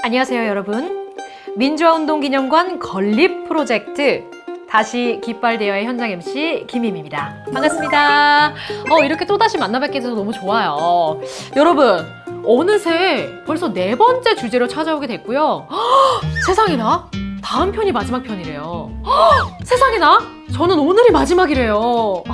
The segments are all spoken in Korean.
안녕하세요, 여러분. 민주화운동기념관 건립 프로젝트 다시 깃발대여의 현장 MC 김임입니다. 반갑습니다. 이렇게 또다시 만나뵙게 돼서 너무 좋아요. 여러분, 어느새 벌써 4번째 주제로 찾아오게 됐고요. 세상에나 다음 편이 마지막 편이래요. 세상에나 저는 오늘이 마지막이래요.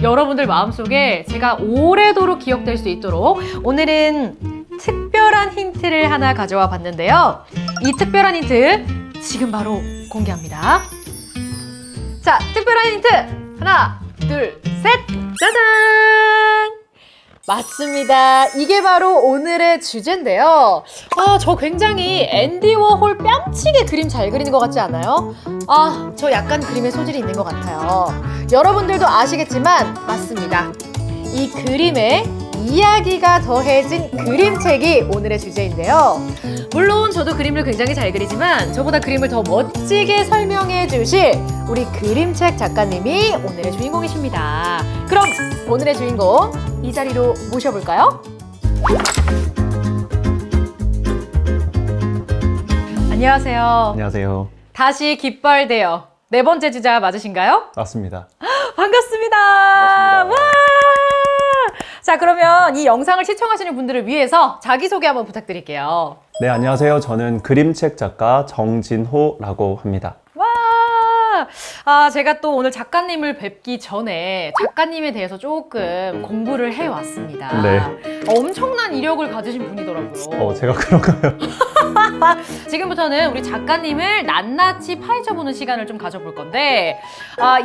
여러분들 마음속에 제가 오래도록 기억될 수 있도록 오늘은 특별한 힌트를 하나 가져와 봤는데요. 이 특별한 힌트 지금 바로 공개합니다. 자, 특별한 힌트 하나, 둘, 셋! 짜잔! 맞습니다. 이게 바로 오늘의 주제인데요. 저 굉장히 앤디 워홀 뺨치게 그림 잘 그리는 것 같지 않아요? 저 약간 그림에 소질이 있는 것 같아요. 여러분들도 아시겠지만 맞습니다. 이 그림에 이야기가 더해진 그림책이 오늘의 주제인데요. 물론 저도 그림을 굉장히 잘 그리지만 저보다 그림을 더 멋지게 설명해 주실 우리 그림책 작가님이 오늘의 주인공이십니다. 그럼 오늘의 주인공 이 자리로 모셔볼까요? 안녕하세요. 안녕하세요. 다시 깃발대여 4번째 주자 맞으신가요? 맞습니다. 반갑습니다. 반갑습니다. 와! 자, 그러면 이 영상을 시청하시는 분들을 위해서 자기소개 한번 부탁드릴게요. 네, 안녕하세요. 저는 그림책 작가 정진호라고 합니다. 와! 제가 또 오늘 작가님을 뵙기 전에 작가님에 대해서 조금 공부를 해왔습니다. 네. 엄청난 이력을 가지신 분이더라고요. 제가 그런가요? 지금부터는 우리 작가님을 낱낱이 파헤쳐보는 시간을 좀 가져볼 건데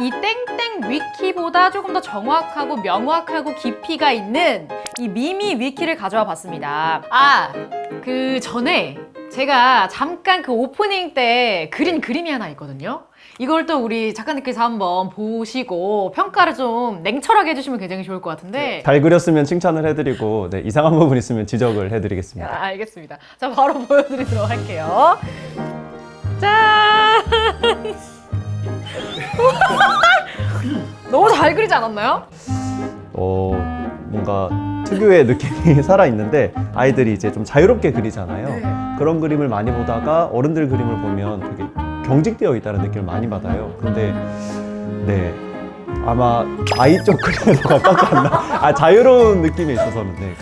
이 땡땡 위키보다 조금 더 정확하고 명확하고 깊이가 있는 이 미미 위키를 가져와 봤습니다. 그 전에 제가 잠깐 그 오프닝 때 그린 그림이 하나 있거든요. 이걸 또 우리 작가님께서 한번 보시고 평가를 좀 냉철하게 해주시면 굉장히 좋을 것 같은데. 잘 그렸으면 칭찬을 해드리고 이상한 부분 있으면 지적을 해드리겠습니다. 알겠습니다. 자, 바로 보여드리도록 할게요. 짠! 너무 잘 그리지 않았나요? 뭔가 특유의 느낌이 살아있는데 아이들이 이제 좀 자유롭게 그리잖아요. 네. 그런 그림을 많이 보다가 어른들 그림을 보면 되게 경직되어 있다는 느낌을 많이 받아요. 그런데 네, 아마 아이 쪽 그림에 더 가깝지 않나? 자유로운 느낌이 있어서는 네.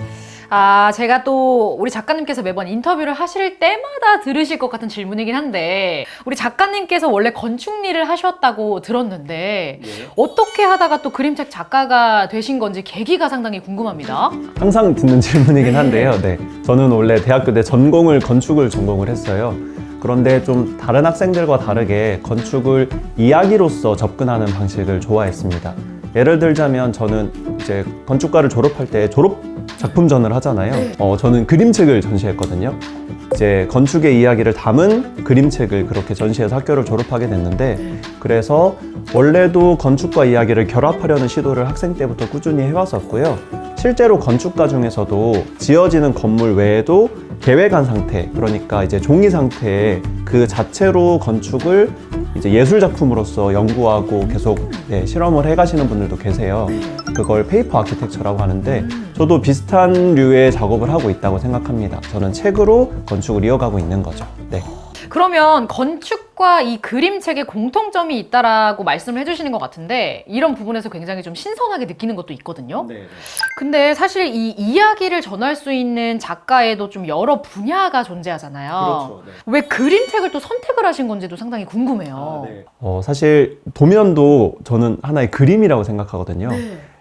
제가 또 우리 작가님께서 매번 인터뷰를 하실 때마다 들으실 것 같은 질문이긴 한데 우리 작가님께서 원래 건축 일을 하셨다고 들었는데 어떻게 하다가 또 그림책 작가가 되신 건지 계기가 상당히 궁금합니다. 항상 듣는 질문이긴 한데요. 네, 저는 원래 대학교 때 전공을 건축을 전공을 했어요. 그런데 좀 다른 학생들과 다르게 건축을 이야기로서 접근하는 방식을 좋아했습니다. 예를 들자면 저는 이제 건축과를 졸업할 때 졸업 작품전을 하잖아요. 저는 그림책을 전시했거든요. 이제 건축의 이야기를 담은 그림책을 그렇게 전시해서 학교를 졸업하게 됐는데 그래서 원래도 건축과 이야기를 결합하려는 시도를 학생 때부터 꾸준히 해왔었고요. 실제로 건축가 중에서도 지어지는 건물 외에도 계획안 상태, 그러니까 이제 종이 상태에 그 자체로 건축을 이제 예술 작품으로서 연구하고 계속 실험을 해가시는 분들도 계세요. 그걸 페이퍼 아키텍처라고 하는데 저도 비슷한 류의 작업을 하고 있다고 생각합니다. 저는 책으로 건축을 이어가고 있는 거죠. 네. 그러면 건축과 이 그림책에 공통점이 있다라고 말씀을 해주시는 것 같은데 이런 부분에서 굉장히 좀 신선하게 느끼는 것도 있거든요. 네. 근데 사실 이 이야기를 전할 수 있는 작가에도 좀 여러 분야가 존재하잖아요. 그렇죠. 네. 왜 그림책을 또 선택을 하신 건지도 상당히 궁금해요. 사실 도면도 저는 하나의 그림이라고 생각하거든요.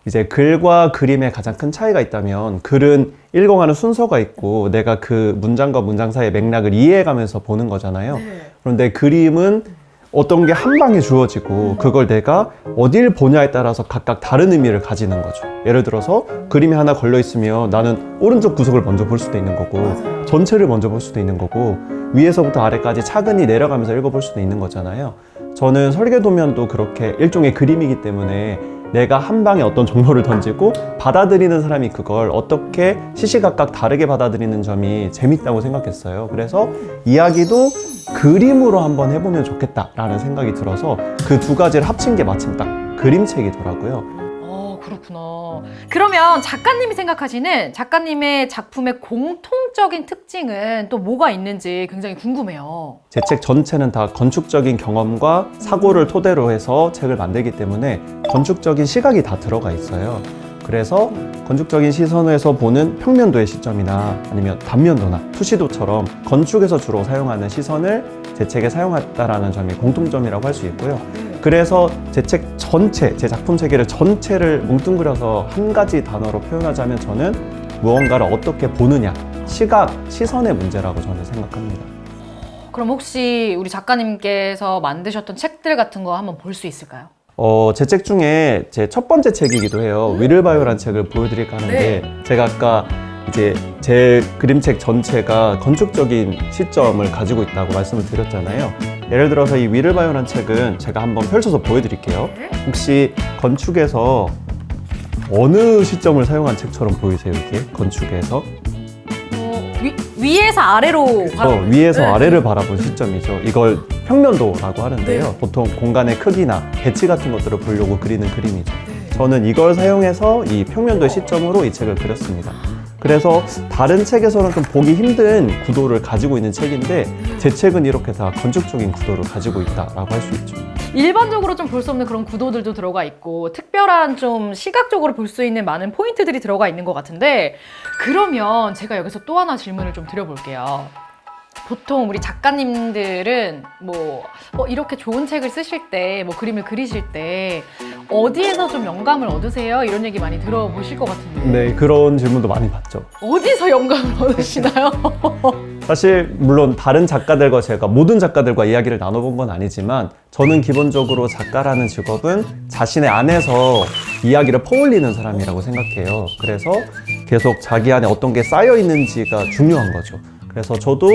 이제 글과 그림의 가장 큰 차이가 있다면 글은 읽어가는 순서가 있고 내가 그 문장과 문장 사이의 맥락을 이해해가면서 보는 거잖아요. 그런데 그림은 어떤 게 한 방에 주어지고 그걸 내가 어딜 보냐에 따라서 각각 다른 의미를 가지는 거죠. 예를 들어서 그림이 하나 걸려 있으면 나는 오른쪽 구석을 먼저 볼 수도 있는 거고 전체를 먼저 볼 수도 있는 거고 위에서부터 아래까지 차근히 내려가면서 읽어볼 수도 있는 거잖아요. 저는 설계도면도 그렇게 일종의 그림이기 때문에 내가 한 방에 어떤 정보를 던지고 받아들이는 사람이 그걸 어떻게 시시각각 다르게 받아들이는 점이 재밌다고 생각했어요. 그래서 이야기도 그림으로 한번 해보면 좋겠다라는 생각이 들어서 그 두 가지를 합친 게 마침 딱 그림책이더라고요. 그렇구나. 그러면 작가님이 생각하시는 작가님의 작품의 공통점 공통적인 특징은 또 뭐가 있는지 굉장히 궁금해요. 제 책 전체는 다 건축적인 경험과 사고를 토대로 해서 책을 만들기 때문에 건축적인 시각이 다 들어가 있어요. 그래서 건축적인 시선에서 보는 평면도의 시점이나 아니면 단면도나 투시도처럼 건축에서 주로 사용하는 시선을 제 책에 사용했다라는 점이 공통점이라고 할 수 있고요. 그래서 제 책 전체, 제 작품 세계를 전체를 뭉뚱그려서 한 가지 단어로 표현하자면 저는 무언가를 어떻게 보느냐, 시각, 시선의 문제라고 저는 생각합니다. 그럼 혹시 우리 작가님께서 만드셨던 책들 같은 거 한번 볼 수 있을까요? 제 책 중에 제 첫 번째 책이기도 해요. 위를 봐요라는 책을 보여드릴까 하는데 제가 아까 이제 제 그림책 전체가 건축적인 시점을 가지고 있다고 말씀을 드렸잖아요. 예를 들어서 이 위를 봐요라는 책은 제가 한번 펼쳐서 보여드릴게요. 혹시 건축에서 어느 시점을 사용한 책처럼 보이세요? 이게 건축에서? 위에서 아래로 위에서 아래를 바라본 시점이죠. 이걸 평면도라고 하는데요. 보통 공간의 크기나 배치 같은 것들을 보려고 그리는 그림이죠. 저는 이걸 사용해서 이 평면도의 시점으로 이 책을 그렸습니다. 그래서 다른 책에서는 좀 보기 힘든 구도를 가지고 있는 책인데 제 책은 이렇게 다 건축적인 구도를 가지고 있다라고 할 수 있죠. 일반적으로 좀 볼 수 없는 그런 구도들도 들어가 있고 특별한 좀 시각적으로 볼 수 있는 많은 포인트들이 들어가 있는 것 같은데 그러면 제가 여기서 또 하나 질문을 좀 드려볼게요. 보통 우리 작가님들은 이렇게 좋은 책을 쓰실 때, 그림을 그리실 때 어디에서 좀 영감을 얻으세요? 이런 얘기 많이 들어보실 것 같은데. 네, 그런 질문도 많이 받죠. 어디서 영감을 얻으시나요? 사실 물론 다른 작가들과 제가 모든 작가들과 이야기를 나눠본 건 아니지만 저는 기본적으로 작가라는 직업은 자신의 안에서 이야기를 퍼올리는 사람이라고 생각해요. 그래서 계속 자기 안에 어떤 게 쌓여 있는지가 중요한 거죠. 그래서 저도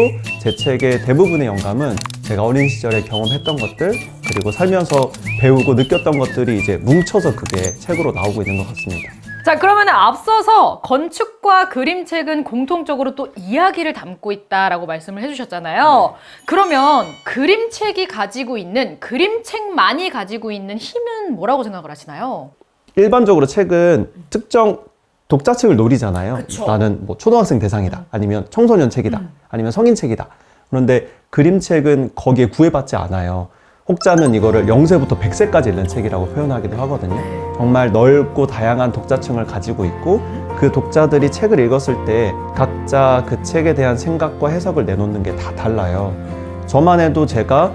제 책의 대부분의 영감은 제가 어린 시절에 경험했던 것들 그리고 살면서 배우고 느꼈던 것들이 이제 뭉쳐서 그게 책으로 나오고 있는 것 같습니다. 자, 그러면 앞서서 건축과 그림책은 공통적으로 또 이야기를 담고 있다라고 말씀을 해주셨잖아요. 그러면 그림책이 가지고 있는, 그림책만이 가지고 있는 힘은 뭐라고 생각을 하시나요? 일반적으로 책은 특정 독자층을 노리잖아요. 그쵸. 나는 초등학생 대상이다. 아니면 청소년 책이다. 아니면 성인 책이다. 그런데 그림책은 거기에 구애받지 않아요. 혹자는 이거를 0세부터 100세까지 읽는 책이라고 표현하기도 하거든요. 정말 넓고 다양한 독자층을 가지고 있고 그 독자들이 책을 읽었을 때 각자 그 책에 대한 생각과 해석을 내놓는 게 다 달라요. 저만 해도 제가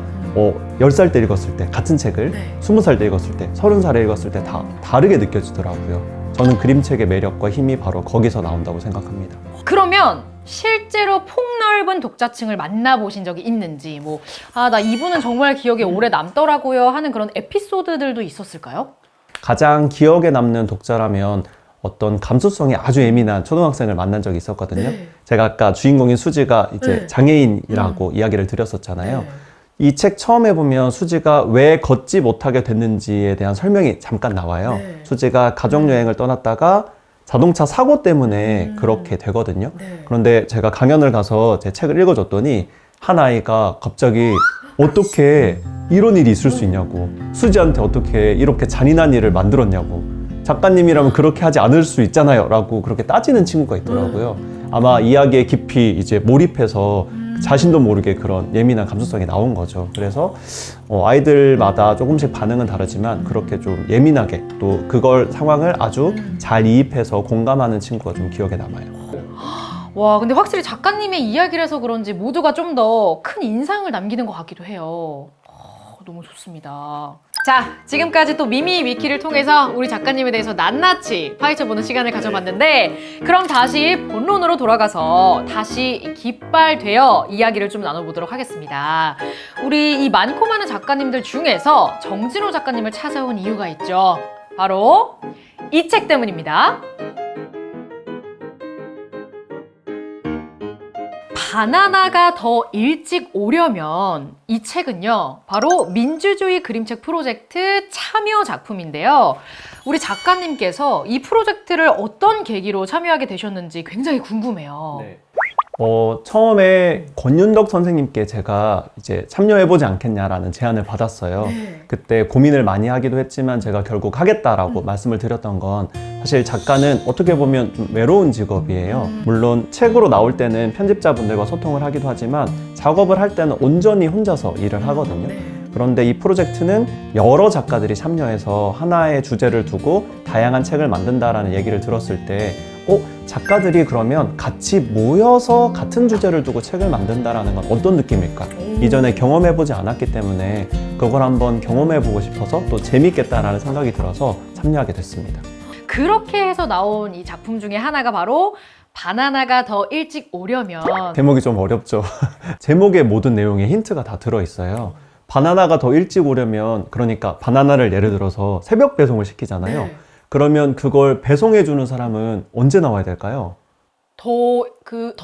10살 때 읽었을 때 같은 책을 20살 때 읽었을 때 30살에 읽었을 때 다 다르게 느껴지더라고요. 저는 그림책의 매력과 힘이 바로 거기서 나온다고 생각합니다. 그러면 실제로 폭넓은 독자층을 만나보신 적이 있는지 나 이분은 정말 기억에 오래 남더라고요 하는 그런 에피소드들도 있었을까요? 가장 기억에 남는 독자라면 어떤 감수성이 아주 예민한 초등학생을 만난 적이 있었거든요. 제가 아까 주인공인 수지가 이제 장애인이라고 이야기를 드렸었잖아요. 이 책 처음에 보면 수지가 왜 걷지 못하게 됐는지에 대한 설명이 잠깐 나와요. 수지가 가족여행을 떠났다가 자동차 사고 때문에 그렇게 되거든요. 그런데 제가 강연을 가서 제 책을 읽어줬더니 한 아이가 갑자기 어떻게 이런 일이 있을 수 있냐고, 수지한테 어떻게 이렇게 잔인한 일을 만들었냐고, 작가님이라면 그렇게 하지 않을 수 있잖아요 라고 그렇게 따지는 친구가 있더라고요. 아마 이야기에 깊이 이제 몰입해서 자신도 모르게 그런 예민한 감수성이 나온 거죠. 그래서 아이들마다 조금씩 반응은 다르지만 그렇게 좀 예민하게 또 그걸 상황을 아주 잘 이입해서 공감하는 친구가 좀 기억에 남아요. 와, 근데 확실히 작가님의 이야기를 해서 그런지 모두가 좀 더 큰 인상을 남기는 것 같기도 해요. 너무 좋습니다. 자, 지금까지 또 미미 위키를 통해서 우리 작가님에 대해서 낱낱이 파헤쳐보는 시간을 가져봤는데 그럼 다시 본론으로 돌아가서 다시 깃발되어 이야기를 좀 나눠보도록 하겠습니다. 우리 이 많고 많은 작가님들 중에서 정진호 작가님을 찾아온 이유가 있죠. 바로 이 책 때문입니다. 바나나가 더 일찍 오려면 이 책은요, 바로 민주주의 그림책 프로젝트 참여 작품인데요. 우리 작가님께서 이 프로젝트를 어떤 계기로 참여하게 되셨는지 굉장히 궁금해요. 네. 처음에 권윤덕 선생님께 제가 이제 참여해보지 않겠냐라는 제안을 받았어요. 그때 고민을 많이 하기도 했지만 제가 결국 하겠다라고 말씀을 드렸던 건 사실 작가는 어떻게 보면 좀 외로운 직업이에요. 물론 책으로 나올 때는 편집자분들과 소통을 하기도 하지만 작업을 할 때는 온전히 혼자서 일을 하거든요. 그런데 이 프로젝트는 여러 작가들이 참여해서 하나의 주제를 두고 다양한 책을 만든다라는 얘기를 들었을 때 작가들이 그러면 같이 모여서 같은 주제를 두고 책을 만든다라는 건 어떤 느낌일까? 이전에 경험해보지 않았기 때문에 그걸 한번 경험해보고 싶어서 또 재밌겠다라는 생각이 들어서 참여하게 됐습니다. 그렇게 해서 나온 이 작품 중에 하나가 바로 바나나가 더 일찍 오려면. 제목이 좀 어렵죠. 제목의 모든 내용에 힌트가 다 들어있어요. 바나나가 더 일찍 오려면, 그러니까 바나나를 예를 들어서 새벽 배송을 시키잖아요. 그러면 그걸 배송해주는 사람은 언제 나와야 될까요? 더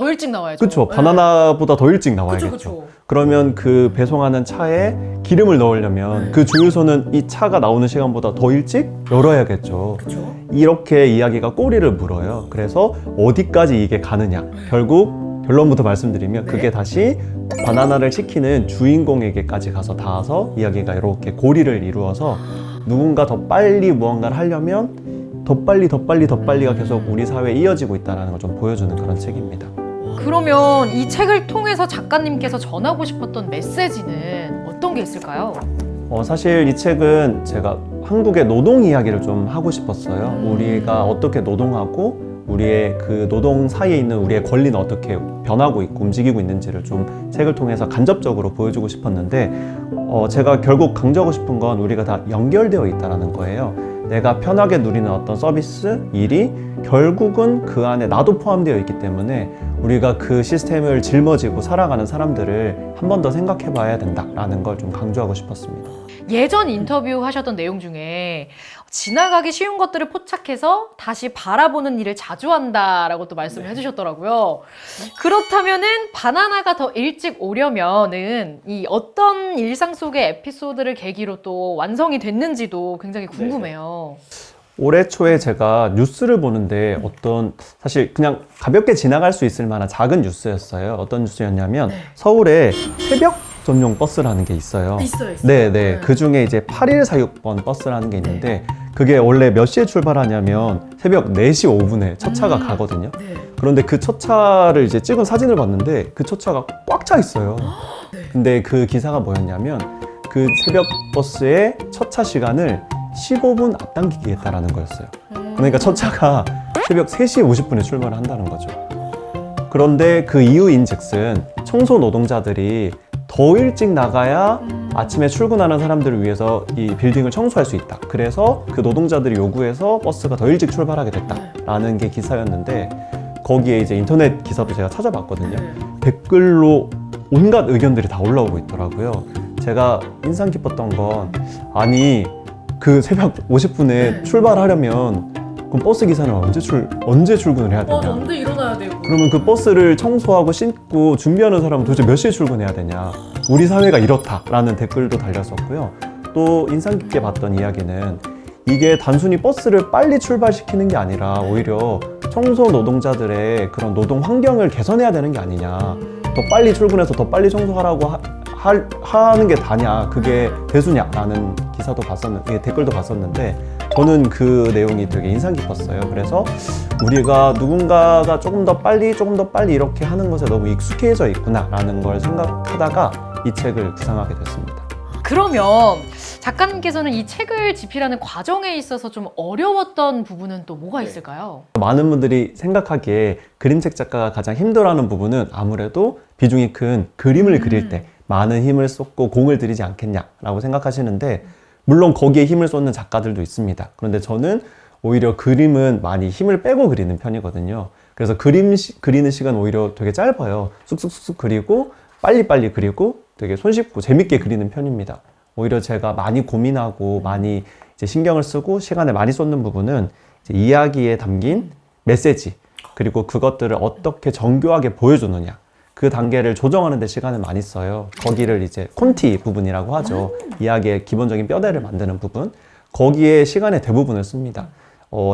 일찍 나와야죠. 그렇죠. 바나나보다 더 일찍 나와야겠죠. 그쵸. 그러면 그 배송하는 차에 기름을 넣으려면 그 주유소는 이 차가 나오는 시간보다 더 일찍 열어야겠죠. 그쵸. 이렇게 이야기가 꼬리를 물어요. 그래서 어디까지 이게 가느냐. 결국 결론부터 말씀드리면 그게 다시 바나나를 시키는 주인공에게까지 가서 닿아서 이야기가 이렇게 고리를 이루어서 누군가 더 빨리 무언가를 하려면 더 빨리가 계속 우리 사회에 이어지고 있다는 걸 좀 보여주는 그런 책입니다. 그러면 이 책을 통해서 작가님께서 전하고 싶었던 메시지는 어떤 게 있을까요? 사실 이 책은 제가 한국의 노동 이야기를 좀 하고 싶었어요. 우리가 어떻게 노동하고 우리의 그 노동 사이에 있는 우리의 권리는 어떻게 변하고 있고 움직이고 있는지를 좀 책을 통해서 간접적으로 보여주고 싶었는데 제가 결국 강조하고 싶은 건 우리가 다 연결되어 있다는 거예요. 내가 편하게 누리는 어떤 서비스, 일이 결국은 그 안에 나도 포함되어 있기 때문에 우리가 그 시스템을 짊어지고 살아가는 사람들을 한 번 더 생각해 봐야 된다라는 걸 좀 강조하고 싶었습니다. 예전 인터뷰 하셨던 내용 중에 지나가기 쉬운 것들을 포착해서 다시 바라보는 일을 자주 한다라고 또 말씀을 해주셨더라고요. 그렇다면은 바나나가 더 일찍 오려면은 이 어떤 일상 속의 에피소드를 계기로 또 완성이 됐는지도 굉장히 궁금해요. 올해 초에 제가 뉴스를 보는데 사실 그냥 가볍게 지나갈 수 있을 만한 작은 뉴스였어요. 어떤 뉴스였냐면 서울에 새벽 전용 버스라는 게 있어요. 있어요. 네네. 그 중에 이제 8146번 버스라는 게 있는데 그게 원래 몇 시에 출발하냐면 새벽 4시 5분에 첫 차가 가거든요. 그런데 그 첫 차를 이제 찍은 사진을 봤는데 그 첫 차가 꽉 차 있어요. 근데 그 기사가 뭐였냐면 그 새벽 버스의 첫 차 시간을 15분 앞당기겠다라는 거였어요. 그러니까 첫 차가 새벽 3시 50분에 출발을 한다는 거죠. 그런데 그 이유인즉슨 청소 노동자들이 더 일찍 나가야 아침에 출근하는 사람들을 위해서 이 빌딩을 청소할 수 있다. 그래서 그 노동자들이 요구해서 버스가 더 일찍 출발하게 됐다라는 게 기사였는데 거기에 이제 인터넷 기사도 제가 찾아봤거든요. 댓글로 온갖 의견들이 다 올라오고 있더라고요. 제가 인상 깊었던 건 아니 그 새벽 50분에 출발하려면 그럼 버스 기사는 언제 출근을 해야 되냐? 언제 일어나야 되고. 그러면 그 버스를 청소하고 씻고 준비하는 사람은 도대체 몇 시에 출근해야 되냐? 우리 사회가 이렇다라는 댓글도 달렸었고요. 또 인상 깊게 봤던 이야기는 이게 단순히 버스를 빨리 출발시키는 게 아니라 오히려 청소 노동자들의 그런 노동 환경을 개선해야 되는 게 아니냐. 더 빨리 출근해서 더 빨리 청소하라고 하는 게 다냐, 그게 대수냐라는 기사도 댓글도 봤었는데 저는 그 내용이 되게 인상 깊었어요. 그래서 우리가 누군가가 조금 더 빨리 이렇게 하는 것에 너무 익숙해져 있구나라는 걸 생각하다가 이 책을 구상하게 됐습니다. 그러면 작가님께서는 이 책을 집필하는 과정에 있어서 좀 어려웠던 부분은 또 뭐가 있을까요? 많은 분들이 생각하기에 그림책 작가가 가장 힘들어하는 부분은 아무래도 비중이 큰 그림을 그릴 때 많은 힘을 쏟고 공을 들이지 않겠냐라고 생각하시는데 물론 거기에 힘을 쏟는 작가들도 있습니다. 그런데 저는 오히려 그림은 많이 힘을 빼고 그리는 편이거든요. 그래서 그리는 시간 오히려 되게 짧아요. 쑥쑥쑥 그리고 빨리빨리 그리고 되게 손쉽고 재밌게 그리는 편입니다. 오히려 제가 많이 고민하고 많이 이제 신경을 쓰고 시간을 많이 쏟는 부분은 이제 이야기에 담긴 메시지 그리고 그것들을 어떻게 정교하게 보여주느냐 그 단계를 조정하는 데 시간을 많이 써요. 거기를 이제 콘티 부분이라고 하죠. 이야기의 기본적인 뼈대를 만드는 부분. 거기에 시간의 대부분을 씁니다.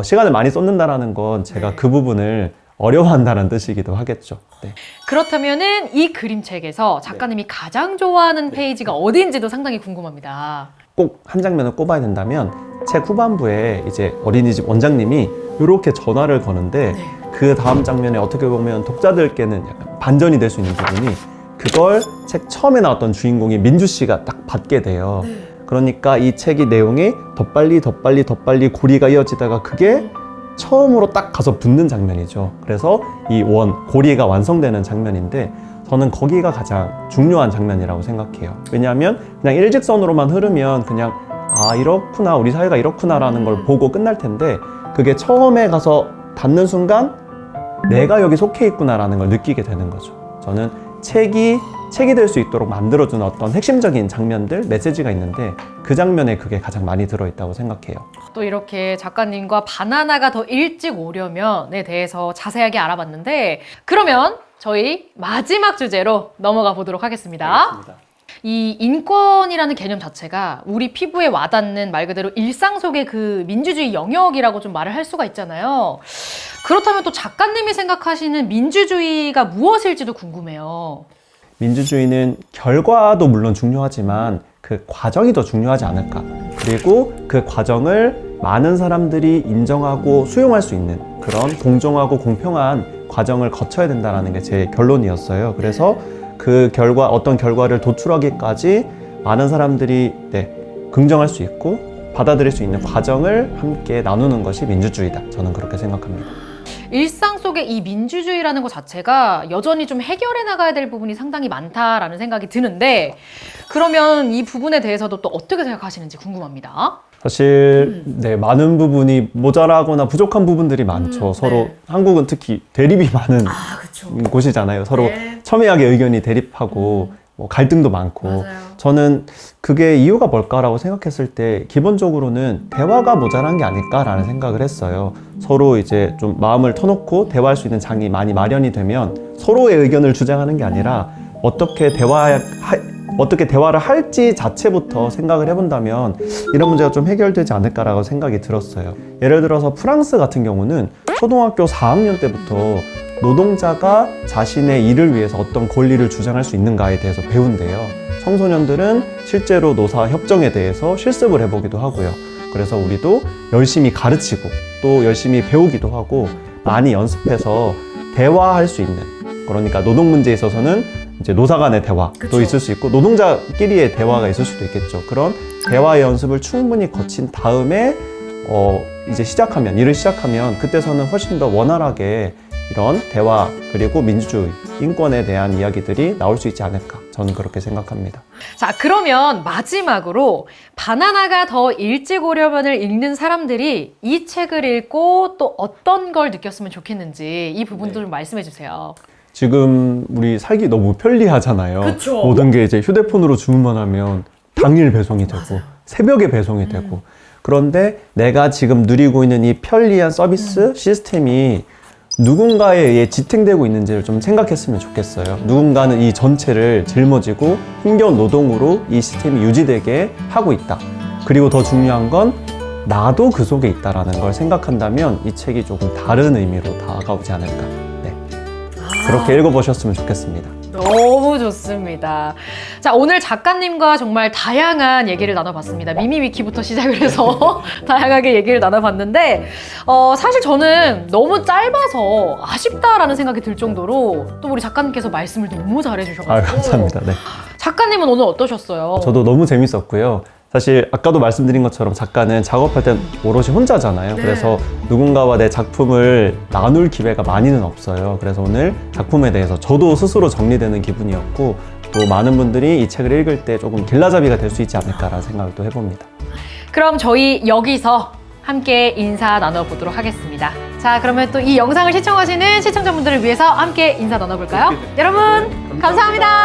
시간을 많이 쏟는다라는 건 제가 그 부분을 어려워한다는 뜻이기도 하겠죠. 네. 그렇다면은 이 그림책에서 작가님이 가장 좋아하는 페이지가 어디인지도 상당히 궁금합니다. 꼭 한 장면을 꼽아야 된다면 책 후반부에 이제 어린이집 원장님이 이렇게 전화를 거는데 그 다음 장면에 어떻게 보면 독자들께는 약간 반전이 될 수 있는 부분이 그걸 책 처음에 나왔던 주인공이 민주 씨가 딱 받게 돼요. 그러니까 이 책이 내용이 더 빨리 고리가 이어지다가 그게 처음으로 딱 가서 붙는 장면이죠. 그래서 이 고리가 완성되는 장면인데 저는 거기가 가장 중요한 장면이라고 생각해요. 왜냐하면 그냥 일직선으로만 흐르면 그냥 아 이렇구나 우리 사회가 이렇구나라는 걸 보고 끝날 텐데 그게 처음에 가서 닿는 순간 내가 여기 속해 있구나라는 걸 느끼게 되는 거죠. 저는 책이 될 수 있도록 만들어주는 어떤 핵심적인 장면들, 메시지가 있는데 그 장면에 그게 가장 많이 들어있다고 생각해요. 또 이렇게 작가님과 바나나가 더 일찍 오려면에 대해서 자세하게 알아봤는데 그러면 저희 마지막 주제로 넘어가 보도록 하겠습니다. 알겠습니다. 이 인권이라는 개념 자체가 우리 피부에 와닿는 말 그대로 일상 속의 그 민주주의 영역이라고 좀 말을 할 수가 있잖아요. 그렇다면 또 작가님이 생각하시는 민주주의가 무엇일지도 궁금해요. 민주주의는 결과도 물론 중요하지만 그 과정이 더 중요하지 않을까. 그리고 그 과정을 많은 사람들이 인정하고 수용할 수 있는 그런 공정하고 공평한 과정을 거쳐야 된다는 게 제 결론이었어요. 그래서 그 어떤 결과를 도출하기까지 많은 사람들이 긍정할 수 있고 받아들일 수 있는 과정을 함께 나누는 것이 민주주의다. 저는 그렇게 생각합니다. 일상 속에 이 민주주의라는 것 자체가 여전히 좀 해결해 나가야 될 부분이 상당히 많다라는 생각이 드는데 그러면 이 부분에 대해서도 또 어떻게 생각하시는지 궁금합니다. 사실 많은 부분이 모자라거나 부족한 부분들이 많죠. 서로 한국은 특히 대립이 많은 곳이잖아요. 서로 첨예하게 의견이 대립하고 뭐 갈등도 많고 맞아요. 저는 그게 이유가 뭘까라고 생각했을 때 기본적으로는 대화가 모자란 게 아닐까라는 생각을 했어요. 서로 이제 좀 마음을 터놓고 대화할 수 있는 장이 많이 마련이 되면 서로의 의견을 주장하는 게 아니라 어떻게 대화를 할지 자체부터 생각을 해본다면 이런 문제가 좀 해결되지 않을까라고 생각이 들었어요. 예를 들어서 프랑스 같은 경우는 초등학교 4학년 때부터 노동자가 자신의 일을 위해서 어떤 권리를 주장할 수 있는가에 대해서 배운대요. 청소년들은 실제로 노사 협정에 대해서 실습을 해보기도 하고요. 그래서 우리도 열심히 가르치고 또 열심히 배우기도 하고 많이 연습해서 대화할 수 있는, 그러니까 노동 문제에 있어서는 이제 노사 간의 대화도 있을 수 있고 노동자끼리의 대화가 있을 수도 있겠죠. 그런 대화 연습을 충분히 거친 다음에 이제 일을 시작하면 그때서는 훨씬 더 원활하게 이런 대화 그리고 민주주의, 인권에 대한 이야기들이 나올 수 있지 않을까, 저는 그렇게 생각합니다. 자, 그러면 마지막으로 바나나가 더 일찍 오려면을 읽는 사람들이 이 책을 읽고 또 어떤 걸 느꼈으면 좋겠는지 이 부분도 좀 말씀해 주세요. 지금 우리 살기 너무 편리하잖아요. 그쵸. 모든 게 이제 휴대폰으로 주문만 하면 당일 배송이 되고 새벽에 배송이 되고 그런데 내가 지금 누리고 있는 이 편리한 서비스 시스템이 누군가에 의해 지탱되고 있는지를 좀 생각했으면 좋겠어요. 누군가는 이 전체를 짊어지고 힘겨운 노동으로 이 시스템이 유지되게 하고 있다. 그리고 더 중요한 건 나도 그 속에 있다라는 걸 생각한다면 이 책이 조금 다른 의미로 다가오지 않을까. 그렇게 읽어보셨으면 좋겠습니다. 너무 좋습니다. 자, 오늘 작가님과 정말 다양한 얘기를 나눠봤습니다. 미미위키부터 시작을 해서 다양하게 얘기를 나눠봤는데 사실 저는 너무 짧아서 아쉽다라는 생각이 들 정도로 또 우리 작가님께서 말씀을 너무 잘해주셔가지고 감사합니다. 네. 작가님은 오늘 어떠셨어요? 저도 너무 재밌었고요. 사실 아까도 말씀드린 것처럼 작가는 작업할 땐 오롯이 혼자잖아요. 그래서 누군가와 내 작품을 나눌 기회가 많이는 없어요. 그래서 오늘 작품에 대해서 저도 스스로 정리되는 기분이었고 또 많은 분들이 이 책을 읽을 때 조금 길라잡이가 될 수 있지 않을까라는 생각을 또 해봅니다. 그럼 저희 여기서 함께 인사 나눠보도록 하겠습니다. 자, 그러면 또 이 영상을 시청하시는 시청자분들을 위해서 함께 인사 나눠볼까요? 여러분, 감사합니다.